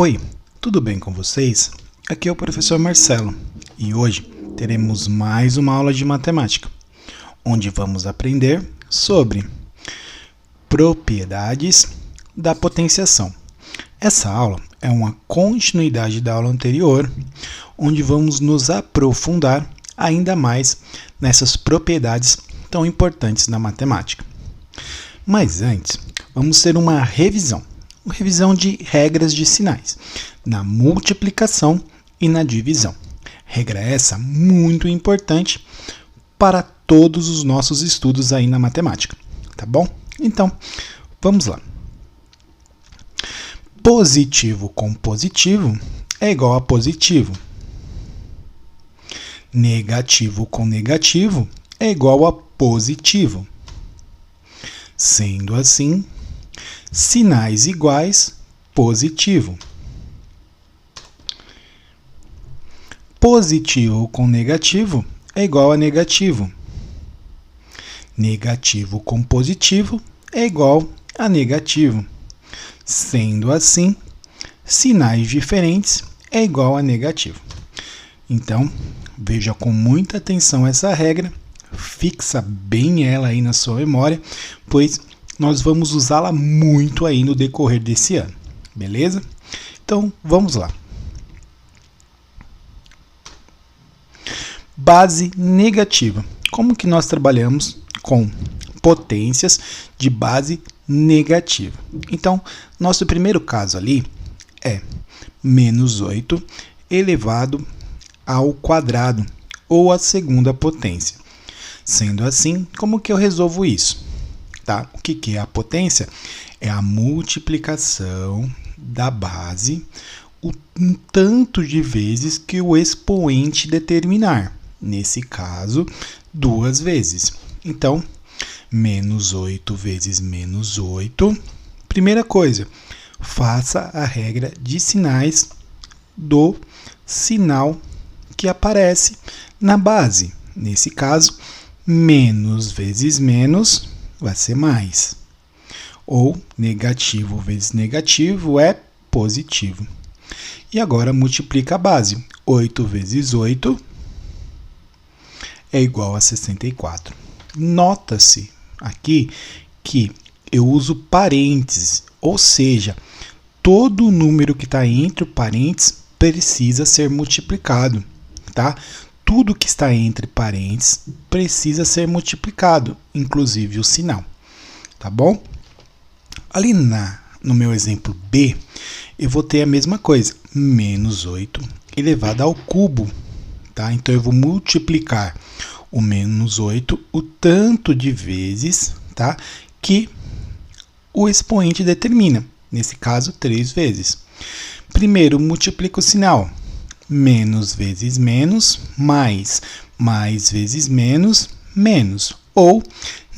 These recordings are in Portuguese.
Oi, tudo bem com vocês? Aqui é o professor Marcelo e hoje teremos mais uma aula de matemática, onde vamos aprender sobre propriedades da potenciação. Essa aula é uma continuidade da aula anterior, onde vamos nos aprofundar ainda mais nessas propriedades tão importantes da matemática. Mas antes, vamos ter uma revisão de regras de sinais, na multiplicação e na divisão. Regra essa muito importante para todos os nossos estudos aí na matemática, tá bom? Então, vamos lá. Positivo com positivo é igual a positivo. Negativo com negativo é igual a positivo. Sendo assim, sinais iguais, positivo. Positivo com negativo é igual a negativo. Negativo com positivo é igual a negativo. Sendo assim, sinais diferentes é igual a negativo. Então, veja com muita atenção essa regra, fixa bem ela aí na sua memória, pois nós vamos usá-la muito aí no decorrer desse ano, beleza? Então, vamos lá. Base negativa. Como que nós trabalhamos com potências de base negativa? Então, nosso primeiro caso ali é menos 8 elevado ao quadrado, ou a segunda potência. Sendo assim, como que eu resolvo isso? Tá? O que é a potência? É a multiplicação da base, um tanto de vezes que o expoente determinar. Nesse caso, 2 vezes. Então, menos 8 vezes menos 8. Primeira coisa, faça a regra de sinais do sinal que aparece na base. Nesse caso, menos vezes menos vai ser mais. Ou negativo vezes negativo é positivo. E agora multiplica a base. 8 vezes 8 é igual a 64. Nota-se aqui que eu uso parênteses, ou seja, todo número que está entre parênteses precisa ser multiplicado, tá? Tudo que está entre parênteses precisa ser multiplicado, inclusive o sinal, tá bom? Ali no meu exemplo B, eu vou ter a mesma coisa, menos 8 elevado ao cubo, tá? Então, eu vou multiplicar o menos 8 o tanto de vezes, tá? Que o expoente determina, nesse caso, 3 vezes. Primeiro, multiplico o sinal. Menos vezes menos, mais vezes menos, menos. Ou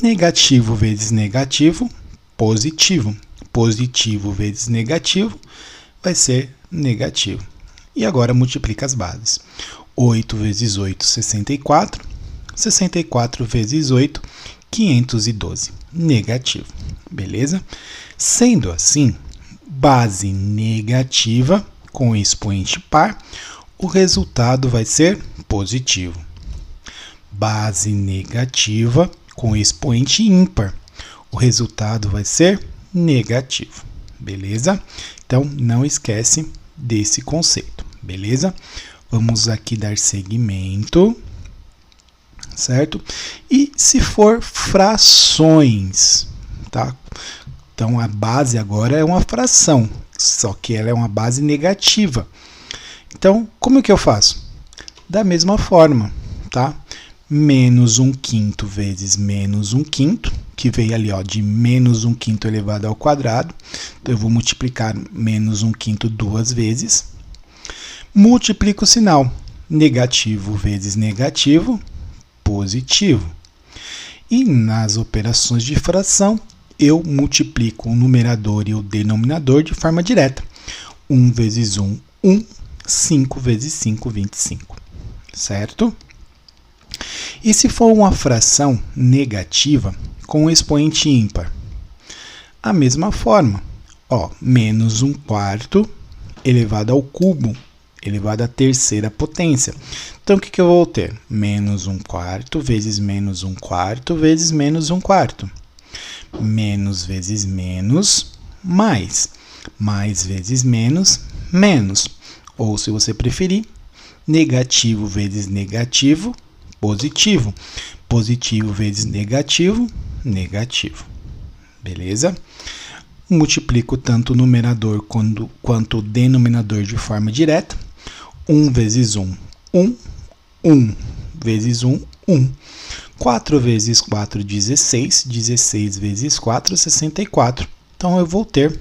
negativo vezes negativo, positivo. Positivo vezes negativo vai ser negativo. E agora multiplica as bases. 8 vezes 8, 64. 64 vezes 8, 512. Negativo. Beleza? Sendo assim, base negativa com expoente par, o resultado vai ser positivo. Base negativa com expoente ímpar, o resultado vai ser negativo. Beleza? Então, não esquece desse conceito. Beleza? Vamos aqui dar seguimento, certo? E se for frações, tá? Então, a base agora é uma fração, só que ela é uma base negativa. Então, como é que eu faço? Da mesma forma, tá? Menos 1/5 vezes menos 1/5, que veio ali, ó, de menos 1/5 elevado ao quadrado. Então, eu vou multiplicar menos 1/5 2 vezes. Multiplico o sinal. Negativo vezes negativo, positivo. E nas operações de fração, eu multiplico o numerador e o denominador de forma direta. 1 vezes 1, 1. 5 vezes 5, 25. Certo? E se for uma fração negativa com expoente ímpar? A mesma forma. Ó, menos 1/4 elevado ao cubo elevado à terceira potência. Então, o que eu vou ter? Menos 1/4 vezes menos 1/4 vezes menos 1/4. Menos vezes menos, mais. Mais vezes menos, menos. Ou, se você preferir, negativo vezes negativo, positivo. Positivo vezes negativo, negativo. Beleza? Multiplico tanto o numerador quanto o denominador de forma direta. 1 vezes 1, 1. 1 vezes 1, 1. 4 vezes 4, 16. 16 vezes 4, 64. Então, eu vou ter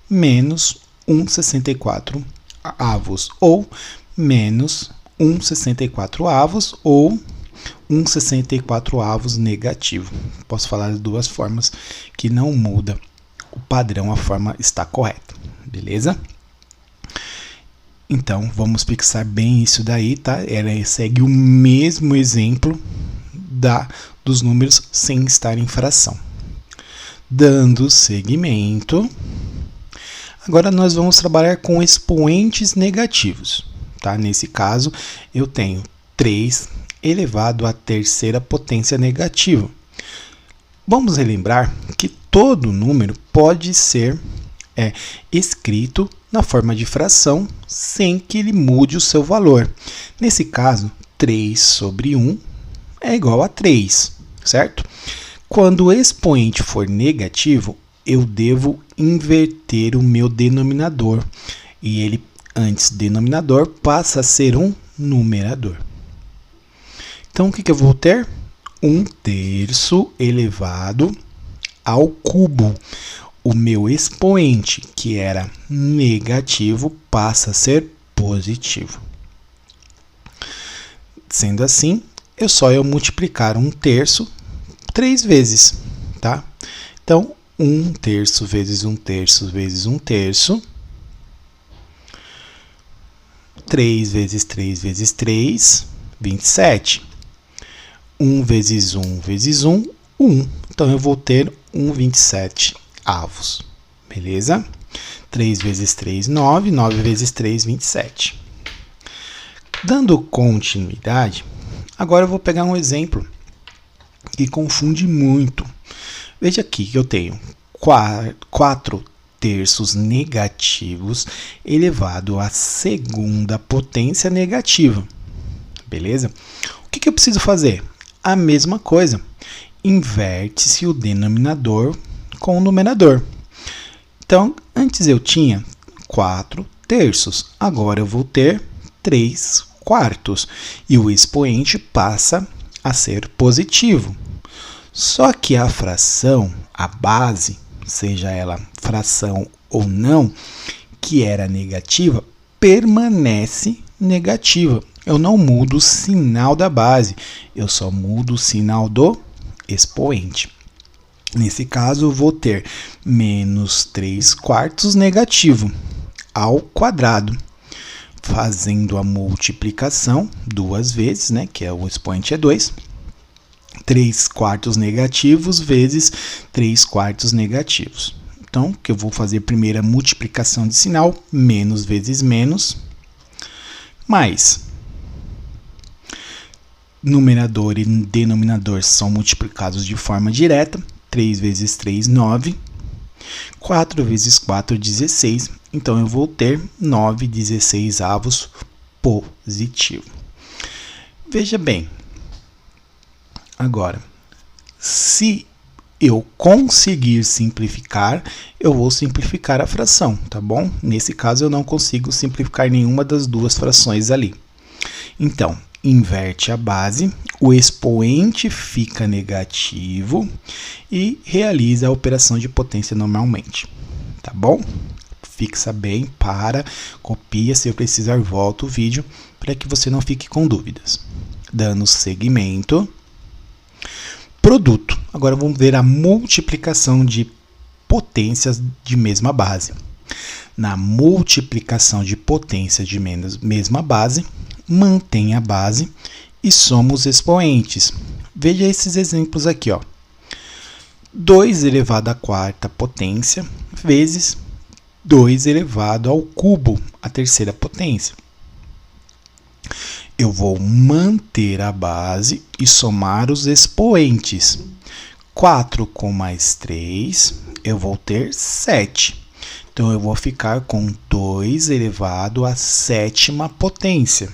menos 1/64 avos, ou menos 1/64 avos, ou 1/64 avos negativo. Posso falar de duas formas que não muda o padrão, a forma está correta, beleza? Então, vamos fixar bem isso daí, tá? Ela segue o mesmo exemplo dos números sem estar em fração. Dando seguimento, agora nós vamos trabalhar com expoentes negativos, tá? Nesse caso, eu tenho 3 elevado à terceira potência negativa. Vamos relembrar que todo número pode ser escrito na forma de fração sem que ele mude o seu valor. Nesse caso, 3 sobre 1 é igual a 3, certo? Quando o expoente for negativo, eu devo inverter o meu denominador. E ele, antes denominador, passa a ser um numerador. Então, o que eu vou ter? 1/3 elevado ao cubo. O meu expoente, que era negativo, passa a ser positivo. Sendo assim, é só eu multiplicar 1/3 3 vezes, tá? Então, 1/3 vezes 1/3 vezes 1/3. 3 vezes 3 vezes 3, 27. 1 vezes 1 vezes 1, 1. Então, eu vou ter 1/27 avos. Beleza? 3 vezes 3, 9. 9 vezes 3, 27. Dando continuidade, agora eu vou pegar um exemplo que confunde muito. Veja aqui que eu tenho 4/3 negativos elevado à segunda potência negativa. Beleza? O que eu preciso fazer? A mesma coisa. Inverte-se o denominador com o numerador. Então, antes eu tinha 4/3. Agora eu vou ter 3/4. E o expoente passa a ser positivo. Só que a fração, a base, seja ela fração ou não, que era negativa, permanece negativa. Eu não mudo o sinal da base, eu só mudo o sinal do expoente. Nesse caso, eu vou ter menos 3/4 negativo ao quadrado. Fazendo a multiplicação duas vezes, né, que o expoente é 2. 3/4 negativos vezes 3/4 negativos. Então, que eu vou fazer primeiro a multiplicação de sinal, menos vezes menos, mais. Numerador e denominador são multiplicados de forma direta. 3 vezes 3, 9. 4 vezes 4, 16. Então, eu vou ter 9/16 avos positivo. Veja bem. Agora, se eu conseguir simplificar, eu vou simplificar a fração, tá bom? Nesse caso, eu não consigo simplificar nenhuma das duas frações ali. Então, inverte a base, o expoente fica negativo e realiza a operação de potência normalmente, tá bom? Fixa bem, copia, se eu precisar volta o vídeo para que você não fique com dúvidas. Dando seguimento, produto. Agora vamos ver a multiplicação de potências de mesma base. Na multiplicação de potências de mesma base, mantém a base e somos expoentes. Veja esses exemplos aqui, ó. 2 elevado à quarta potência vezes 2 elevado ao cubo, a terceira potência. Eu vou manter a base e somar os expoentes. 4 com mais 3, eu vou ter 7. Então, eu vou ficar com 2 elevado à sétima potência.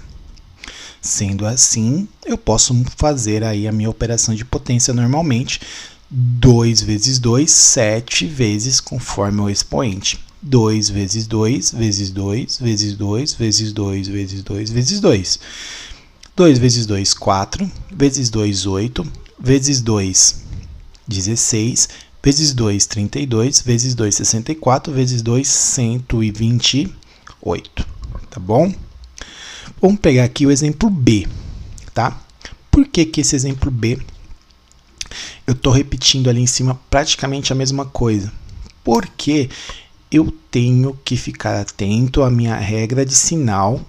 Sendo assim, eu posso fazer aí a minha operação de potência normalmente. 2 vezes 2, 7 vezes conforme o expoente. 2 vezes 2, vezes 2, vezes 2, vezes 2, vezes 2, vezes 2. 2 vezes 2, 4. Vezes 2, 8. Vezes 2, 16. Vezes 2, 32. Vezes 2, 64. Vezes 2, 128. Tá bom? Vamos pegar aqui o exemplo B, tá? Por que que esse exemplo B, eu estou repetindo ali em cima praticamente a mesma coisa? Porque eu tenho que ficar atento à minha regra de sinal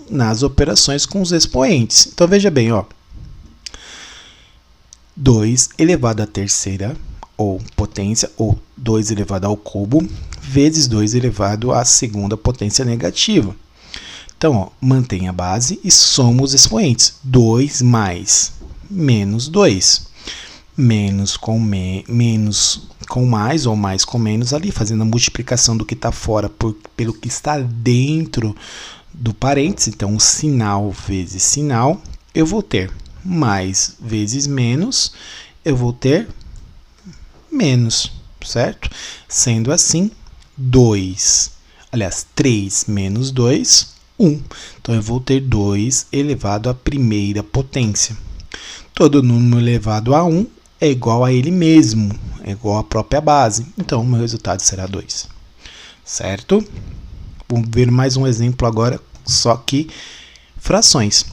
nas operações com os expoentes. Então, veja bem, ó. 2 elevado à terceira, ou potência, ou 2 elevado ao cubo, vezes 2 elevado à segunda potência negativa. Então, ó, mantém a base e soma os expoentes. 2 mais menos 2. Menos com mais ou mais com menos ali, fazendo a multiplicação do que está fora pelo que está dentro do parênteses. Então, sinal vezes sinal, eu vou ter mais vezes menos, eu vou ter menos, certo? Sendo assim, 3 menos 2, 1. Então, eu vou ter 2 elevado à primeira potência. Todo número elevado a 1 é igual a ele mesmo, é igual à própria base. Então, o meu resultado será 2. Certo? Vamos ver mais um exemplo agora, só que frações.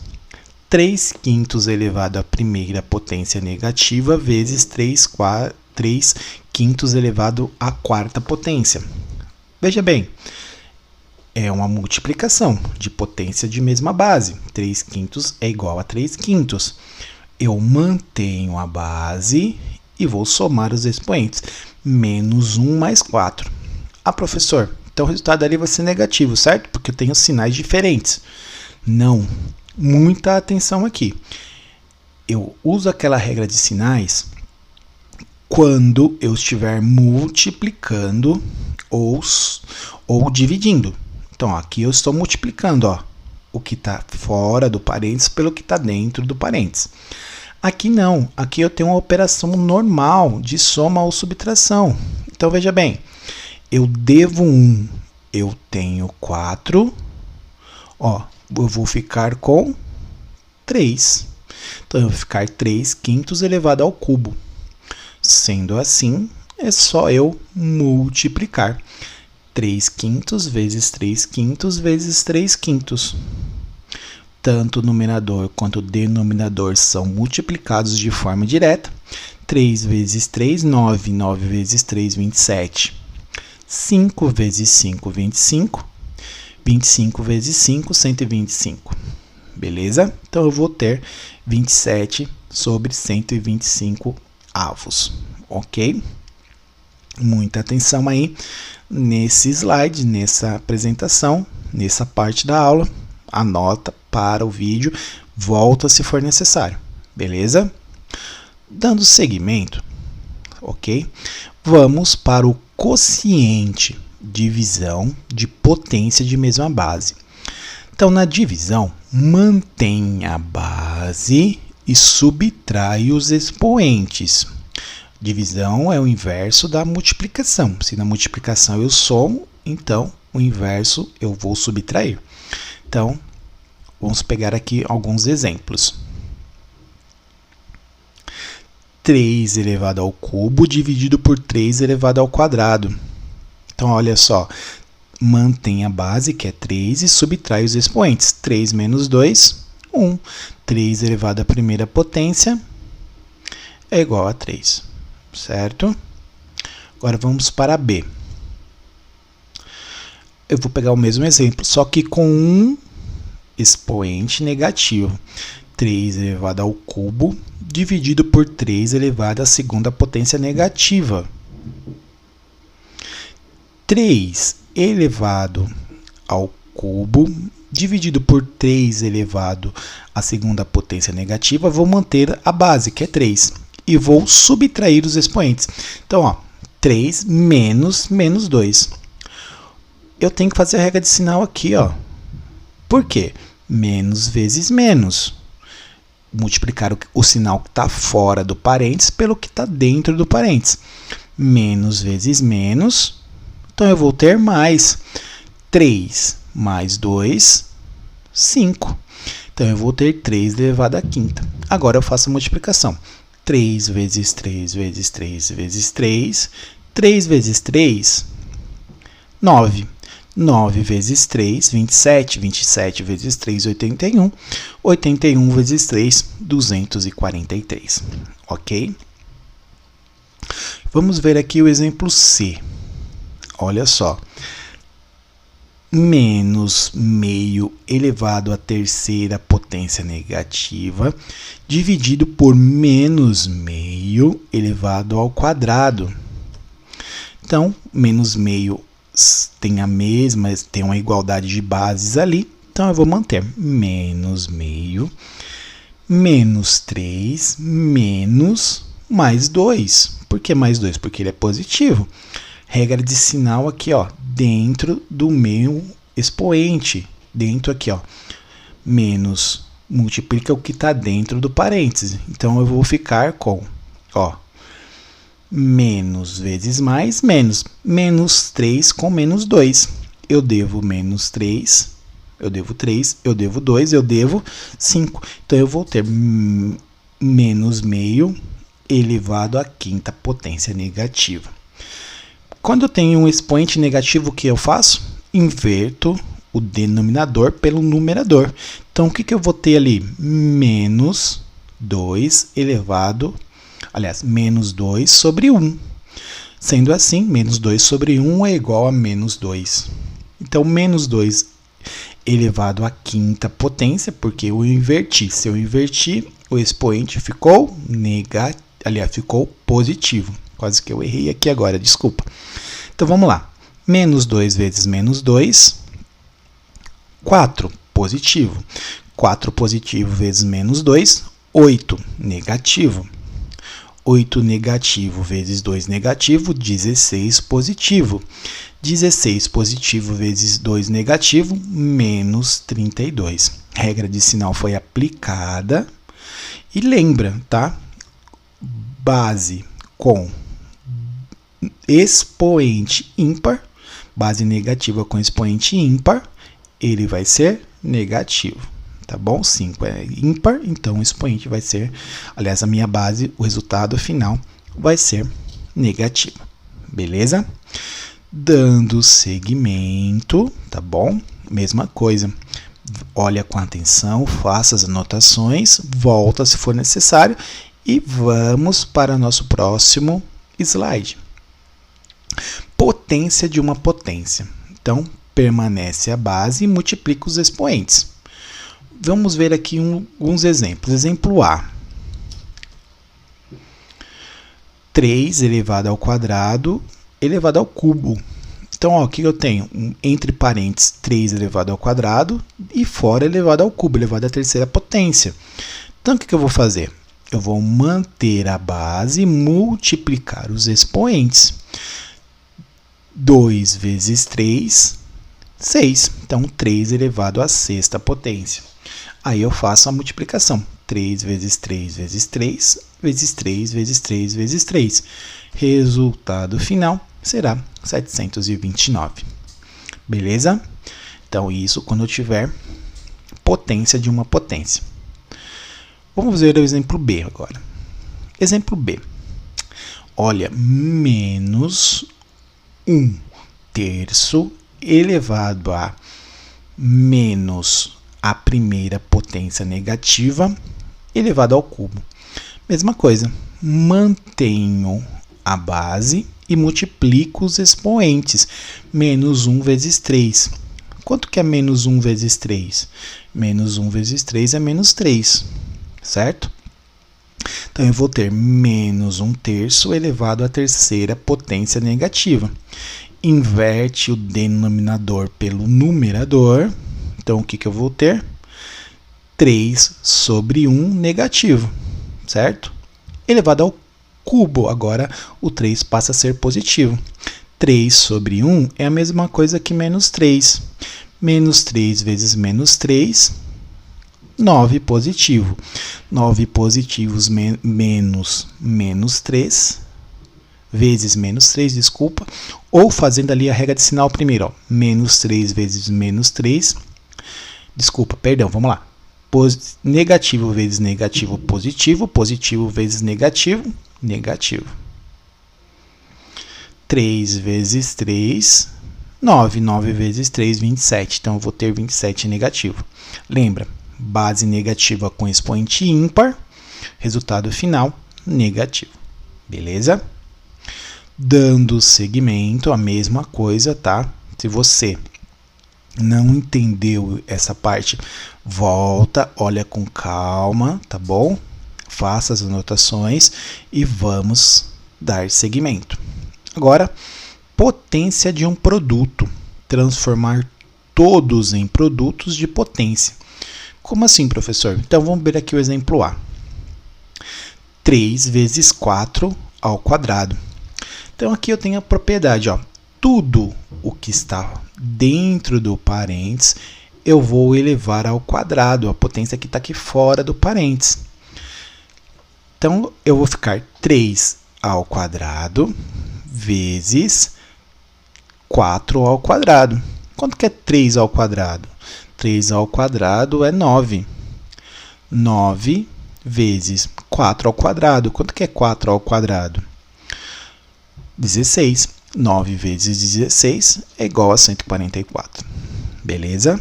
3 quintos elevado à primeira potência negativa vezes 3 quintos elevado à quarta potência. Veja bem, é uma multiplicação de potência de mesma base. 3 quintos é igual a 3 quintos. Eu mantenho a base e vou somar os expoentes. Menos 1 mais 4. Ah, professor, então o resultado ali vai ser negativo, certo? Porque eu tenho sinais diferentes. Não. Muita atenção aqui. Eu uso aquela regra de sinais quando eu estiver multiplicando ou dividindo. Então, ó, aqui eu estou multiplicando, ó, o que está fora do parênteses pelo que está dentro do parênteses. Aqui não, aqui eu tenho uma operação normal de soma ou subtração. Então, veja bem, eu devo 1, eu tenho 4, ó, eu vou ficar com 3. Então, eu vou ficar 3 quintos elevado ao cubo. Sendo assim, é só eu multiplicar. 3 quintos vezes 3 quintos vezes 3 quintos. Tanto o numerador quanto o denominador são multiplicados de forma direta. 3 vezes 3, 9. 9 vezes 3, 27. 5 vezes 5, 25. 25 vezes 5, 125. Beleza? Então, eu vou ter 27 sobre 125 avos. Ok? Muita atenção aí nesse slide, nessa apresentação, nessa parte da aula. Anota para o vídeo, volta se for necessário. Beleza? Dando seguimento, ok? Vamos para o quociente, divisão de potência de mesma base. Então, na divisão, mantém a base e subtrai os expoentes. Divisão é o inverso da multiplicação. Se na multiplicação eu somo, então o inverso eu vou subtrair. Então, vamos pegar aqui alguns exemplos. 3 elevado ao cubo dividido por 3 elevado ao quadrado. Então, olha só, mantém a base, que é 3, e subtrai os expoentes. 3 menos 2, 1. 3 elevado à primeira potência é igual a 3, certo? Agora, vamos para B. Eu vou pegar o mesmo exemplo, só que com um expoente negativo. 3 elevado ao cubo dividido por 3 elevado à segunda potência negativa. 3 elevado ao cubo dividido por 3 elevado à segunda potência negativa, vou manter a base, que é 3, e vou subtrair os expoentes. Então, ó, 3 menos 2. Eu tenho que fazer a regra de sinal aqui, ó. Por quê? Menos vezes menos. Multiplicar o sinal que está fora do parênteses pelo que está dentro do parênteses. Menos vezes menos. Então, eu vou ter mais 3 mais 2, 5. Então, eu vou ter 3 elevado à quinta. Agora, eu faço a multiplicação. 3 vezes 3 vezes 3 vezes 3. 3 vezes 3, 9. 9 vezes 3, 27. 27 vezes 3, 81. 81 vezes 3, 243. Ok? Vamos ver aqui o exemplo C. Olha só. Menos meio elevado à terceira potência negativa, dividido por menos meio elevado ao quadrado. Então, menos meio tem a mesma, tem uma igualdade de bases ali. Então, eu vou manter menos meio, menos 3, menos mais 2. Por que mais 2? Porque ele é positivo. Regra de sinal aqui, ó, dentro do meu expoente. Dentro aqui, ó, menos multiplica o que está dentro do parêntese. Então, eu vou ficar com, ó, menos vezes mais, menos. Menos 3 com menos 2. Eu devo menos 3, eu devo 3, eu devo 2, eu devo 5. Então, eu vou ter menos meio elevado à quinta potência negativa. Quando eu tenho um expoente negativo, o que eu faço? Inverto o denominador pelo numerador. Então, o que eu vou ter ali? Menos 2 elevado, aliás, menos 2 sobre 1. Sendo assim, menos 2 sobre 1 é igual a menos 2. Então, menos 2 elevado à quinta potência, porque eu inverti. Se eu invertir, o expoente ficou negativo, aliás, ficou positivo. Quase que eu errei aqui agora, desculpa. Então, vamos lá. Menos 2 vezes menos 2, 4, positivo. 4 positivo vezes menos 2, 8, negativo. 8 negativo vezes 2 negativo, 16 positivo. 16 positivo vezes 2 negativo, menos 32. Regra de sinal foi aplicada. E lembra, tá? Base com expoente ímpar, base negativa com expoente ímpar, ele vai ser negativo, tá bom? 5 é ímpar, então o expoente vai ser, aliás, a minha base, o resultado final vai ser negativo, beleza? Dando seguimento, tá bom? Mesma coisa, olha com atenção, faça as anotações, volta se for necessário e vamos para o nosso próximo slide. Potência de uma potência. Então, permanece a base e multiplica os expoentes. Vamos ver aqui alguns exemplos. Exemplo A. 3 elevado ao quadrado elevado ao cubo. Então, ó, o que eu tenho? Entre parênteses, 3 elevado ao quadrado e fora elevado ao cubo, elevado à terceira potência. Então, o que eu vou fazer? Eu vou manter a base e multiplicar os expoentes. 2 vezes 3, 6. Então, 3 elevado à sexta potência. Aí eu faço a multiplicação. 3 vezes 3 vezes 3 vezes 3 vezes 3 vezes 3. Resultado final será 729. Beleza? Então, isso quando eu tiver potência de uma potência. Vamos ver o exemplo B agora. Exemplo B. Olha, menos 1/3 elevado a menos a primeira potência negativa elevado ao cubo. Mesma coisa, mantenho a base e multiplico os expoentes. Menos 1 vezes 3. Quanto que é menos 1 vezes 3? Menos 1 vezes 3 é menos 3, certo? Então, eu vou ter menos 1/3 elevado à terceira potência negativa. inverte o denominador pelo numerador. Então, o que eu vou ter? 3 sobre 1 negativo, certo? Elevado ao cubo, agora o 3 passa a ser positivo. 3 sobre 1 é a mesma coisa que menos 3. Menos 3 vezes menos 3, 9 positivo. 9 positivos menos 3, vezes menos 3, desculpa. Ou fazendo ali a regra de sinal primeiro, ó. Menos 3 vezes menos 3. Desculpa, perdão, vamos lá. Negativo vezes negativo, positivo. Positivo vezes negativo, negativo. 3 vezes 3, 9. 9 vezes 3, 27. Então, eu vou ter 27 negativo. Lembra, base negativa com expoente ímpar, resultado final negativo. Beleza? Dando seguimento, a mesma coisa, tá? Se você não entendeu essa parte, volta, olha com calma, tá bom? Faça as anotações e vamos dar seguimento. Agora, potência de um produto. Transformar todos em produtos de potência. Como assim, professor? Então, vamos ver aqui o exemplo A. 3 vezes 4 ao quadrado. Então, aqui eu tenho a propriedade, ó. Tudo o que está dentro do parênteses, eu vou elevar ao quadrado. A potência que está aqui fora do parênteses. Então, eu vou ficar 3 ao quadrado vezes 4 ao quadrado. Quanto que é 3 ao quadrado? 3 ao quadrado é 9. 9 vezes 4 ao quadrado. Quanto que é 4 ao quadrado? 16. 9 vezes 16 é igual a 144. Beleza?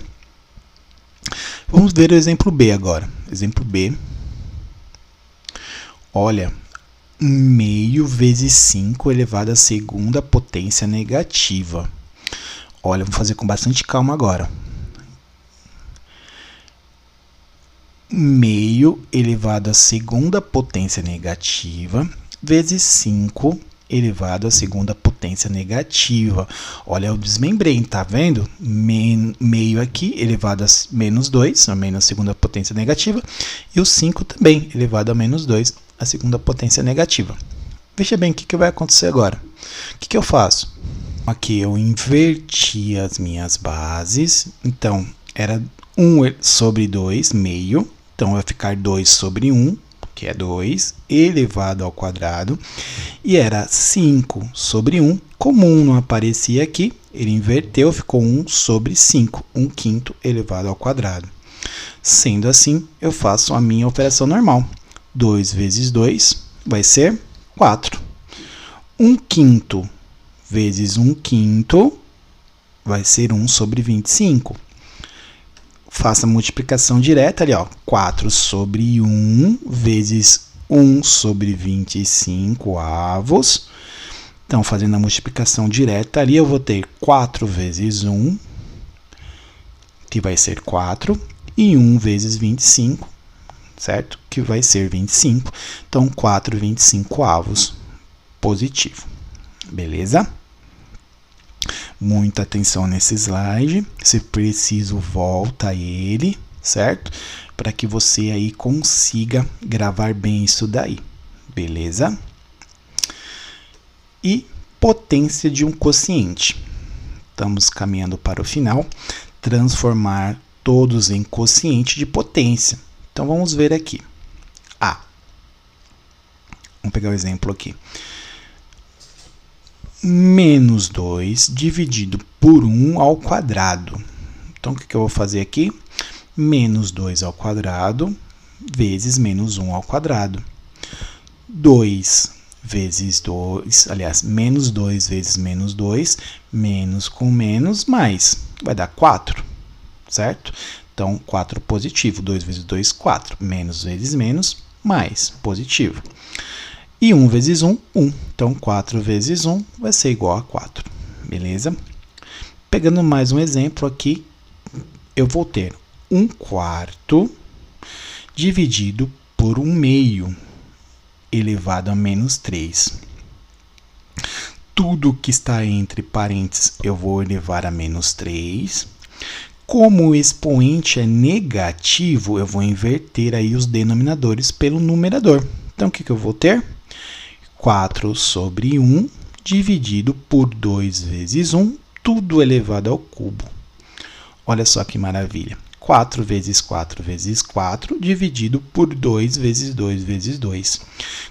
Vamos ver o exemplo B agora. Exemplo B. Olha, 1/2 vezes 5 elevado à segunda potência negativa. Olha, vamos fazer com bastante calma agora. 1/2 elevado à segunda potência negativa vezes 5 elevado à segunda potência negativa. Olha, eu desmembrei, tá vendo? Meio aqui, elevado a menos 2, a menos segunda potência negativa. E o 5 também, elevado a menos 2, a segunda potência negativa. Veja bem o que vai acontecer agora. O que eu faço? Aqui eu inverti as minhas bases. Então, era 1 sobre 2, meio. Então, vai ficar 2 sobre 1. Que é 2, elevado ao quadrado, e era 5 sobre 1, como 1 não aparecia aqui, ele inverteu, ficou 1 sobre 5, 1/5 elevado ao quadrado. Sendo assim, eu faço a minha operação normal. 2 vezes 2 vai ser 4. 1/5 vezes 1/5 vai ser 1 sobre 25. Faça a multiplicação direta ali, ó. 4 sobre 1 vezes 1 sobre 25 avos. Então, fazendo a multiplicação direta ali, eu vou ter 4 vezes 1, que vai ser 4, e 1 vezes 25, certo? Que vai ser 25. Então, 4, 25 avos positivo. Beleza? Muita atenção nesse slide, se preciso volta ele, certo? Para que você aí consiga gravar bem isso daí, beleza? E potência de um quociente. Estamos caminhando para o final, transformar todos em quociente de potência. Então vamos ver aqui. A. Vamos pegar o exemplo aqui. Menos 2 dividido por 1 ao quadrado. Então, o que eu vou fazer aqui? Menos 2 ao quadrado vezes menos 1 ao quadrado. 2 vezes 2, aliás, menos 2 vezes menos 2, menos com menos, mais. Vai dar 4, certo? Então, 4 positivo. 2 vezes 2, 4. Menos vezes menos, mais, positivo. E 1 vezes 1, 1. Então, 4 vezes 1 vai ser igual a 4. Beleza? Pegando mais um exemplo aqui, eu vou ter 1/4 dividido por 1/2 elevado a menos 3. tudo que está entre parênteses eu vou elevar a menos 3. Como o expoente é negativo, eu vou inverter aí os denominadores pelo numerador. Então, o que eu vou ter? 4 sobre 1 dividido por 2 vezes 1, tudo elevado ao cubo. Olha só que maravilha. 4 vezes 4 vezes 4 dividido por 2 vezes 2 vezes 2.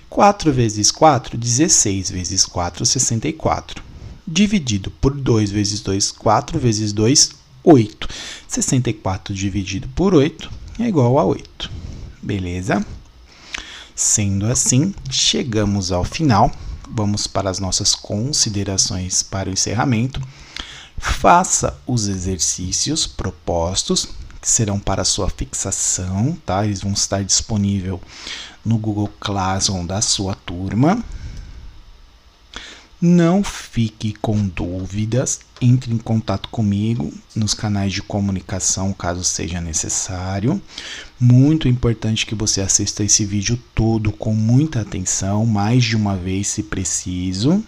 4 vezes 4, 16 vezes 4, 64. Dividido por 2 vezes 2, 4 vezes 2, 8. 64 dividido por 8 é igual a 8. Beleza? Sendo assim, chegamos ao final. Vamos para as nossas considerações para o encerramento. Faça os exercícios propostos, que serão para sua fixação, tá? Eles vão estar disponíveis no Google Classroom da sua turma. Não fique com dúvidas, entre em contato comigo nos canais de comunicação, caso seja necessário. Muito importante que você assista esse vídeo todo com muita atenção, mais de uma vez se preciso.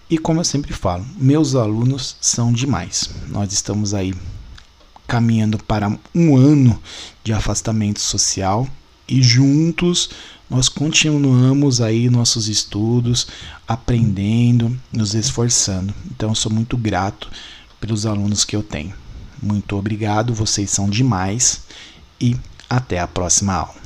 E como eu sempre falo, meus alunos são demais. Nós estamos aí caminhando para um ano de afastamento social e juntos nós continuamos aí nossos estudos, aprendendo, nos esforçando. Então, eu sou muito grato pelos alunos que eu tenho. Muito obrigado, vocês são demais e até a próxima aula.